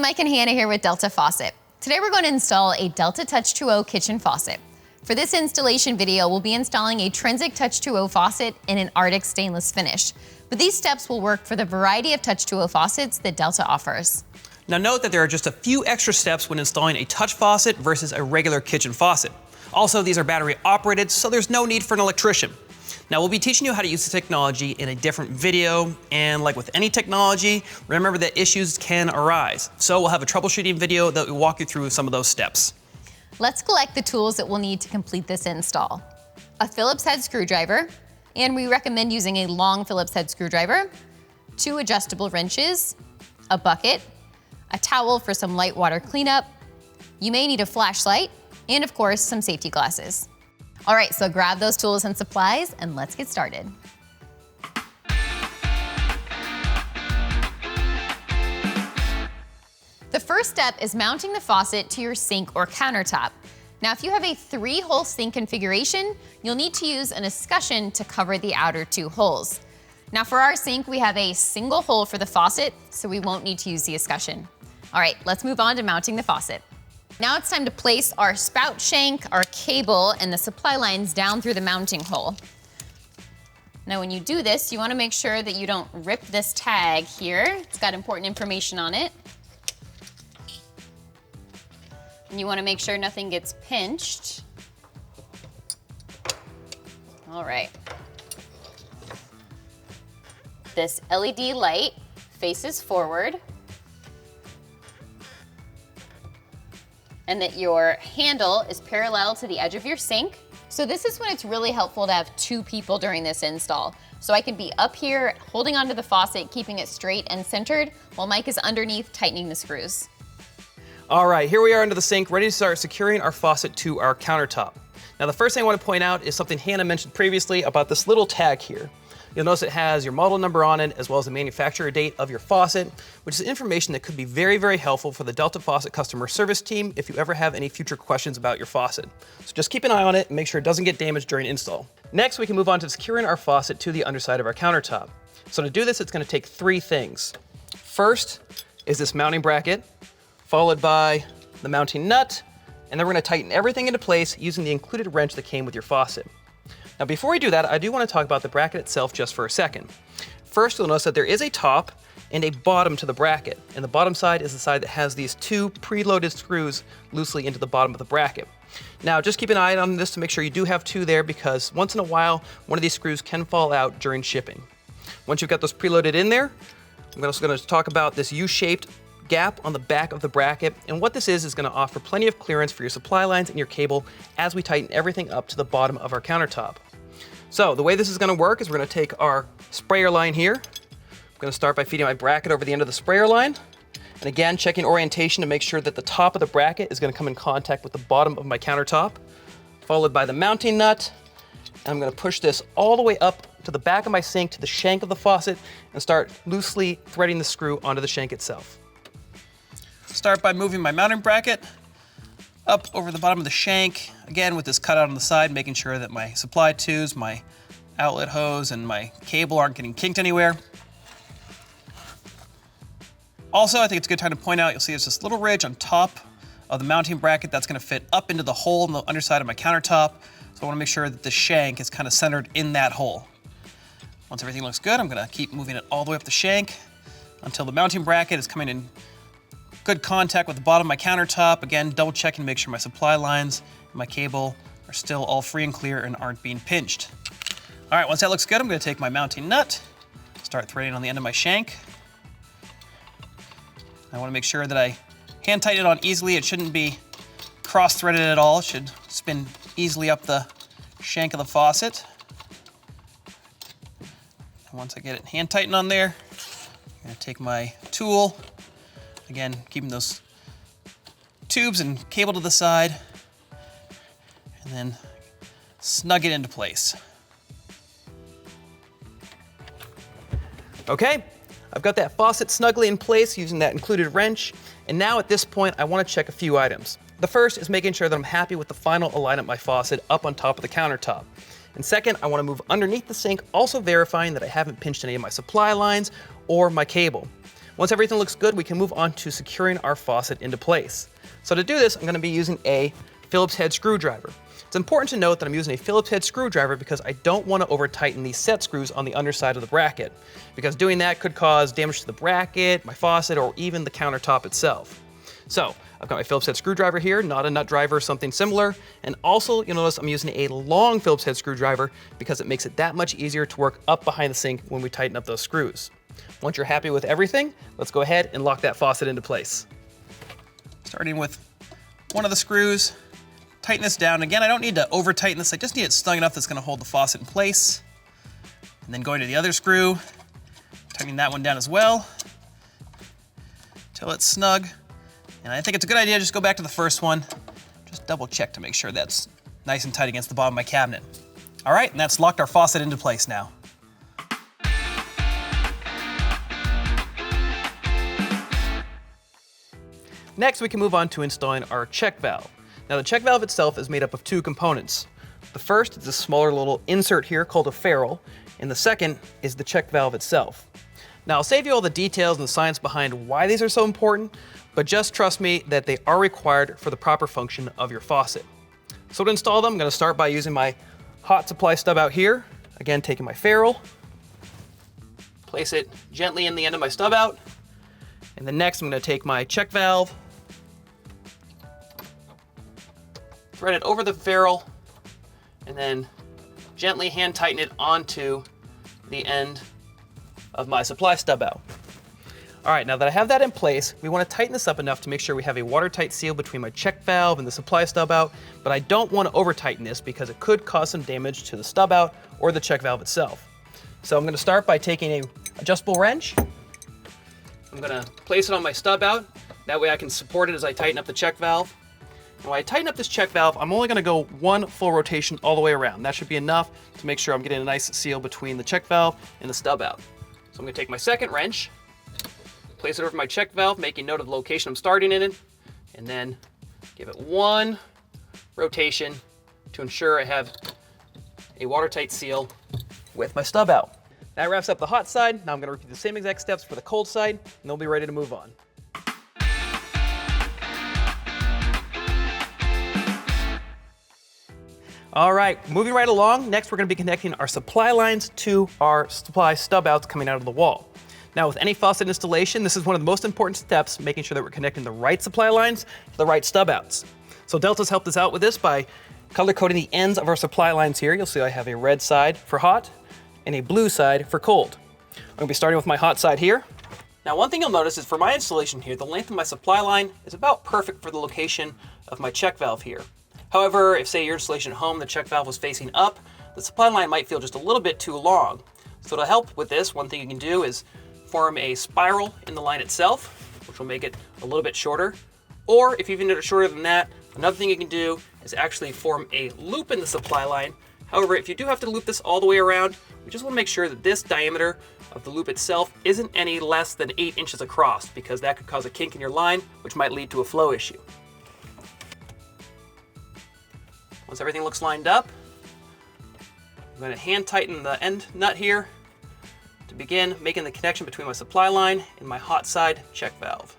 Mike and Hannah here with Delta Faucet. Today we're going to install a Delta Touch2O Kitchen Faucet. For this installation video, we'll be installing a Trinsic Touch2O faucet in an Arctic stainless finish. But these steps will work for the variety of Touch2O faucets that Delta offers. Now note that there are just a few extra steps when installing a touch faucet versus a regular kitchen faucet. Also, these are battery operated, so there's no need for an electrician. Now we'll be teaching you how to use the technology in a different video, and like with any technology, remember that issues can arise. So we'll have a troubleshooting video that will walk you through some of those steps. Let's collect the tools that we'll need to complete this install. A Phillips head screwdriver, and we recommend using a long Phillips head screwdriver, 2 adjustable wrenches, a bucket, a towel for some light water cleanup. You may need a flashlight, and of course, some safety glasses. All right, so grab those tools and supplies and let's get started. The first step is mounting the faucet to your sink or countertop. Now, if you have a 3-hole sink configuration, you'll need to use an escutcheon to cover the outer 2 holes. Now, for our sink, we have a single hole for the faucet, so we won't need to use the escutcheon. All right, let's move on to mounting the faucet. Now it's time to place our spout shank, our cable, and the supply lines down through the mounting hole. Now when you do this, you want to make sure that you don't rip this tag here. It's got important information on it. And you want to make sure nothing gets pinched. All right. This LED light faces forward, and that your handle is parallel to the edge of your sink. So this is when it's really helpful to have 2 people during this install. So I can be up here holding onto the faucet, keeping it straight and centered, while Mike is underneath tightening the screws. All right, here we are under the sink, ready to start securing our faucet to our countertop. Now the first thing I want to point out is something Hannah mentioned previously about this little tag here. You'll notice it has your model number on it, as well as the manufacturer date of your faucet, which is information that could be very, very helpful for the Delta Faucet customer service team if you ever have any future questions about your faucet. So just keep an eye on it and make sure it doesn't get damaged during install. Next, we can move on to securing our faucet to the underside of our countertop. So to do this, it's going to take 3 things. First is this mounting bracket, followed by the mounting nut, and then we're going to tighten everything into place using the included wrench that came with your faucet. Now before we do that, I do want to talk about the bracket itself just for a second. First, you'll notice that there is a top and a bottom to the bracket, and the bottom side is the side that has these 2 preloaded screws loosely into the bottom of the bracket. Now just keep an eye on this to make sure you do have 2 there, because once in a while, one of these screws can fall out during shipping. Once you've got those preloaded in there, I'm also going to talk about this U-shaped gap on the back of the bracket, and what this is going to offer plenty of clearance for your supply lines and your cable as we tighten everything up to the bottom of our countertop. So the way this is going to work is we're going to take our sprayer line here. I'm going to start by feeding my bracket over the end of the sprayer line, and again checking orientation to make sure that the top of the bracket is going to come in contact with the bottom of my countertop, followed by the mounting nut, and I'm going to push this all the way up to the back of my sink to the shank of the faucet and start loosely threading the screw onto the shank itself. Start by moving my mounting bracket up over the bottom of the shank, again with this cutout on the side, making sure that my supply tubes, my outlet hose, and my cable aren't getting kinked anywhere. Also, I think it's a good time to point out, you'll see there's this little ridge on top of the mounting bracket that's going to fit up into the hole in the underside of my countertop. So I want to make sure that the shank is kind of centered in that hole. Once everything looks good, I'm going to keep moving it all the way up the shank until the mounting bracket is coming in good contact with the bottom of my countertop. Again, double check and make sure my supply lines and my cable are still all free and clear and aren't being pinched. All right, once that looks good, I'm going to take my mounting nut, start threading on the end of my shank. I want to make sure that I hand tighten it on easily. It shouldn't be cross-threaded at all. It should spin easily up the shank of the faucet. And once I get it hand tightened on there, I'm going to take my tool. Again, keeping those tubes and cable to the side, and then snug it into place. Okay, I've got that faucet snugly in place using that included wrench, and now at this point I want to check a few items. The first is making sure that I'm happy with the final alignment of my faucet up on top of the countertop. And second, I want to move underneath the sink, also verifying that I haven't pinched any of my supply lines or my cable. Once everything looks good, we can move on to securing our faucet into place. So to do this, I'm gonna be using a Phillips head screwdriver. It's important to note that I'm using a Phillips head screwdriver because I don't want to over tighten these set screws on the underside of the bracket, because doing that could cause damage to the bracket, my faucet, or even the countertop itself. So I've got my Phillips head screwdriver here, not a nut driver or something similar. And also, you'll notice I'm using a long Phillips head screwdriver because it makes it that much easier to work up behind the sink when we tighten up those screws. Once you're happy with everything, let's go ahead and lock that faucet into place. Starting with one of the screws, tighten this down. Again, I don't need to over tighten this. I just need it snug enough that's gonna hold the faucet in place. And then going to the other screw, tightening that one down as well till it's snug. And I think it's a good idea to just go back to the first one. Just double check to make sure that's nice and tight against the bottom of my cabinet. All right, and that's locked our faucet into place now. Next, we can move on to installing our check valve. Now the check valve itself is made up of two components. The first is a smaller little insert here called a ferrule, and the second is the check valve itself. Now I'll save you all the details and the science behind why these are so important, but just trust me that they are required for the proper function of your faucet. So to install them, I'm gonna start by using my hot supply stub out here. Again, taking my ferrule, place it gently in the end of my stub out, and then next I'm gonna take my check valve, thread it over the ferrule, and then gently hand tighten it onto the end of my supply stub out. All right, now that I have that in place, we want to tighten this up enough to make sure we have a watertight seal between my check valve and the supply stub out, but I don't want to over tighten this because it could cause some damage to the stub out or the check valve itself. So I'm going to start by taking an adjustable wrench. I'm going to place it on my stub out. That way I can support it as I tighten up the check valve. And when I tighten up this check valve, I'm only going to go one full rotation all the way around. That should be enough to make sure I'm getting a nice seal between the check valve and the stub out. So I'm going to take my second wrench, place it over my check valve, making note of the location I'm starting in it, and then give it one rotation to ensure I have a watertight seal with my stub out. That wraps up the hot side. Now I'm gonna repeat the same exact steps for the cold side, and they'll be ready to move on. All right, moving right along. Next, we're gonna be connecting our supply lines to our supply stub outs coming out of the wall. Now with any faucet installation, this is one of the most important steps, making sure that we're connecting the right supply lines to the right stub outs. So Delta's helped us out with this by color coding the ends of our supply lines here. You'll see I have a red side for hot and a blue side for cold. I'm gonna be starting with my hot side here. Now one thing you'll notice is for my installation here, the length of my supply line is about perfect for the location of my check valve here. However, if say your installation at home, the check valve was facing up, the supply line might feel just a little bit too long. So to help with this, one thing you can do is form a spiral in the line itself, which will make it a little bit shorter. Or if you even need it shorter than that, another thing you can do is actually form a loop in the supply line. However, if you do have to loop this all the way around, we just want to make sure that this diameter of the loop itself isn't any less than 8 inches across, because that could cause a kink in your line, which might lead to a flow issue. Once everything looks lined up, I'm going to hand tighten the end nut here to begin making the connection between my supply line and my hot side check valve.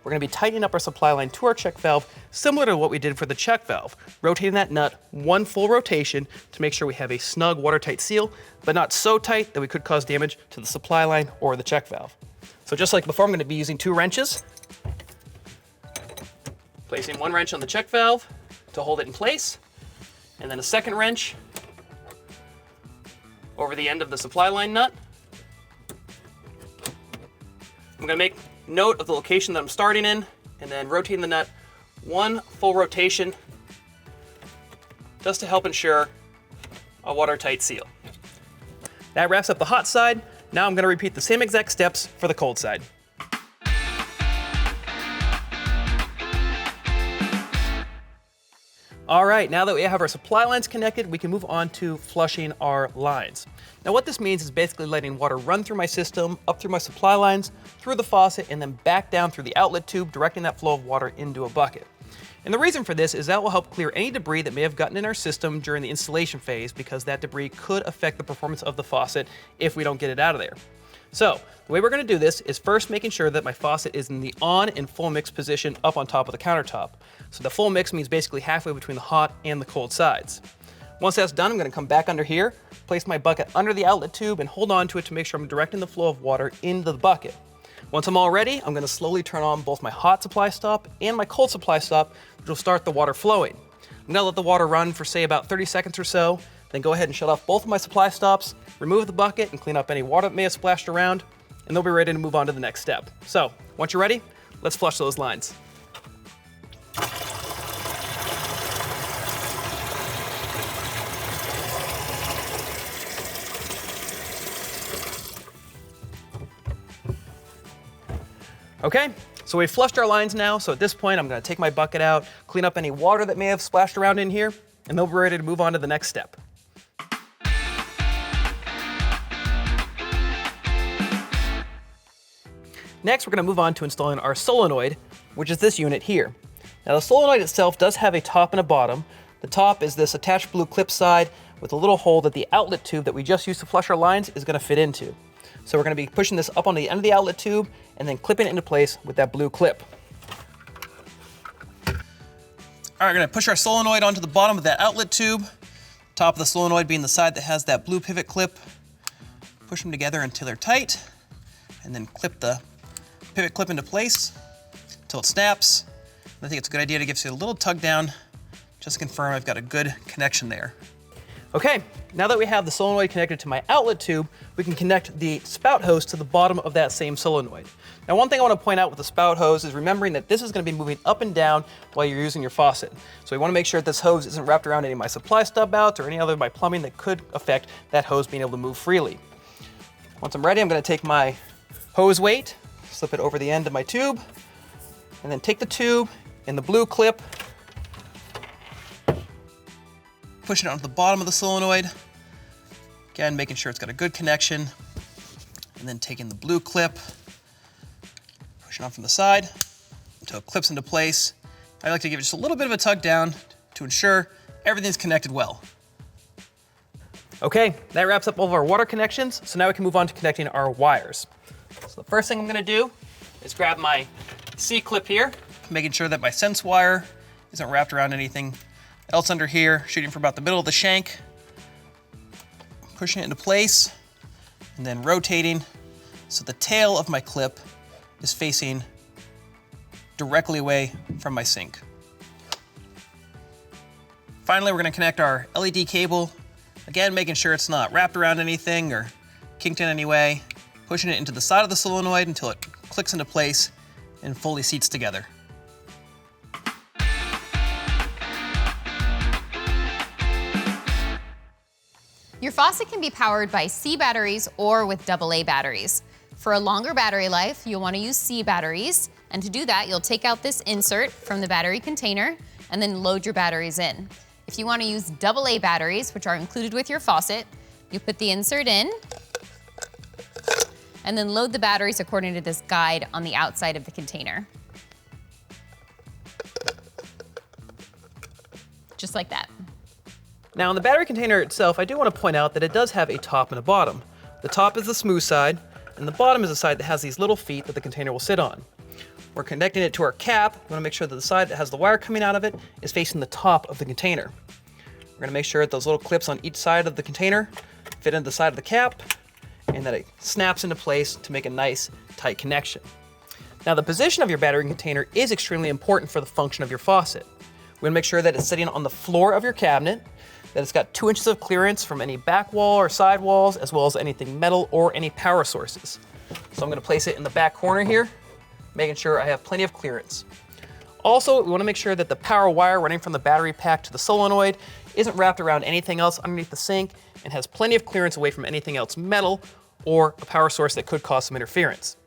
We're going to be tightening up our supply line to our check valve, similar to what we did for the check valve, rotating that nut one full rotation to make sure we have a snug watertight seal, but not so tight that we could cause damage to the supply line or the check valve. So just like before, I'm going to be using 2 wrenches, placing one wrench on the check valve to hold it in place, and then a second wrench over the end of the supply line nut. I'm going to make note of the location that I'm starting in, and then rotating the nut one full rotation just to help ensure a watertight seal. That wraps up the hot side. Now I'm going to repeat the same exact steps for the cold side. All right, now that we have our supply lines connected, we can move on to flushing our lines. Now what this means is basically letting water run through my system, up through my supply lines, through the faucet, and then back down through the outlet tube, directing that flow of water into a bucket. And the reason for this is that will help clear any debris that may have gotten in our system during the installation phase, because that debris could affect the performance of the faucet if we don't get it out of there. So the way we're gonna do this is first making sure that my faucet is in the on and full mix position up on top of the countertop. So the full mix means basically halfway between the hot and the cold sides. Once that's done, I'm gonna come back under here, place my bucket under the outlet tube and hold on to it to make sure I'm directing the flow of water into the bucket. Once I'm all ready, I'm gonna slowly turn on both my hot supply stop and my cold supply stop, which will start the water flowing. I'm gonna let the water run for say about 30 seconds or so, then go ahead and shut off both of my supply stops, remove the bucket and clean up any water that may have splashed around, and they'll be ready to move on to the next step. So, once you're ready, let's flush those lines. Okay, so we've flushed our lines now, so at this point I'm gonna take my bucket out, clean up any water that may have splashed around in here, and they'll be ready to move on to the next step. Next, we're gonna move on to installing our solenoid, which is this unit here. Now the solenoid itself does have a top and a bottom. The top is this attached blue clip side with a little hole that the outlet tube that we just used to flush our lines is gonna fit into. So we're gonna be pushing this up on the end of the outlet tube and then clipping it into place with that blue clip. All right, we're gonna push our solenoid onto the bottom of that outlet tube, top of the solenoid being the side that has that blue pivot clip. Push them together until they're tight, and then clip the pivot clip into place until it snaps. I think it's a good idea to give it a little tug down just to confirm I've got a good connection there. Okay, now that we have the solenoid connected to my outlet tube, we can connect the spout hose to the bottom of that same solenoid. Now, one thing I want to point out with the spout hose is remembering that this is going to be moving up and down while you're using your faucet. So we want to make sure that this hose isn't wrapped around any of my supply stub outs or any other of my plumbing that could affect that hose being able to move freely. Once I'm ready, I'm going to take my hose weight, slip it over the end of my tube, and then take the tube and the blue clip, pushing it onto the bottom of the solenoid. Again, making sure it's got a good connection. And then taking the blue clip, pushing on from the side until it clips into place. I like to give it just a little bit of a tug down to ensure everything's connected well. Okay, that wraps up all of our water connections. So now we can move on to connecting our wires. So the first thing I'm gonna do is grab my C-clip here, making sure that my sense wire isn't wrapped around anything else under here, shooting for about the middle of the shank, pushing it into place, and then rotating so the tail of my clip is facing directly away from my sink. Finally, we're gonna connect our LED cable, again, making sure it's not wrapped around anything or kinked in any way, pushing it into the side of the solenoid until it clicks into place and fully seats together. Your faucet can be powered by C batteries or with AA batteries. For a longer battery life, you'll want to use C batteries, and to do that, you'll take out this insert from the battery container and then load your batteries in. If you want to use AA batteries, which are included with your faucet, you put the insert in and then load the batteries according to this guide on the outside of the container. Just like that. Now on the battery container itself, I do want to point out that it does have a top and a bottom. The top is the smooth side, and the bottom is the side that has these little feet that the container will sit on. We're connecting it to our cap. We want to make sure that the side that has the wire coming out of it is facing the top of the container. We're going to make sure that those little clips on each side of the container fit into the side of the cap, and that it snaps into place to make a nice, tight connection. Now the position of your battery container is extremely important for the function of your faucet. We're going to make sure that it's sitting on the floor of your cabinet, that it's got 2 inches of clearance from any back wall or side walls, as well as anything metal or any power sources. So I'm gonna place it in the back corner here, making sure I have plenty of clearance. Also, we wanna make sure that the power wire running from the battery pack to the solenoid isn't wrapped around anything else underneath the sink and has plenty of clearance away from anything else metal or a power source that could cause some interference.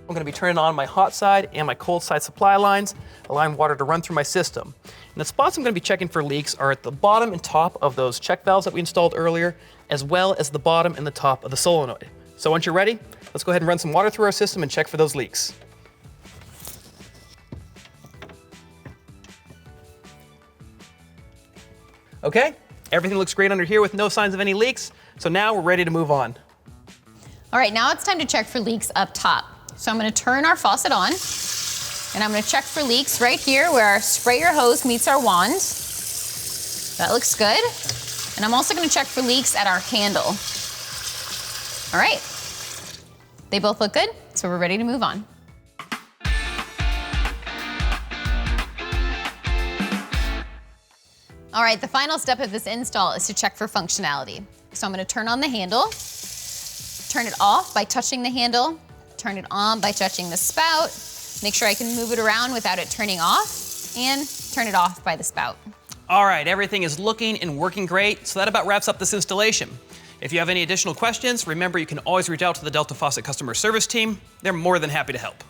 I'm gonna be turning on my hot side and my cold side supply lines, allowing water to run through my system. And the spots I'm gonna be checking for leaks are at the bottom and top of those check valves that we installed earlier, as well as the bottom and the top of the solenoid. So once you're ready, let's go ahead and run some water through our system and check for those leaks. Okay, everything looks great under here with no signs of any leaks. So now we're ready to move on. All right, now it's time to check for leaks up top. So I'm gonna turn our faucet on, and I'm gonna check for leaks right here where our sprayer hose meets our wand. That looks good. And I'm also gonna check for leaks at our handle. All right, they both look good, so we're ready to move on. All right, the final step of this install is to check for functionality. So I'm gonna turn on the handle, turn it off by touching the handle, turn it on by touching the spout, make sure I can move it around without it turning off, and turn it off by the spout. All right, everything is looking and working great, so that about wraps up this installation. If you have any additional questions, remember you can always reach out to the Delta Faucet customer service team. They're more than happy to help.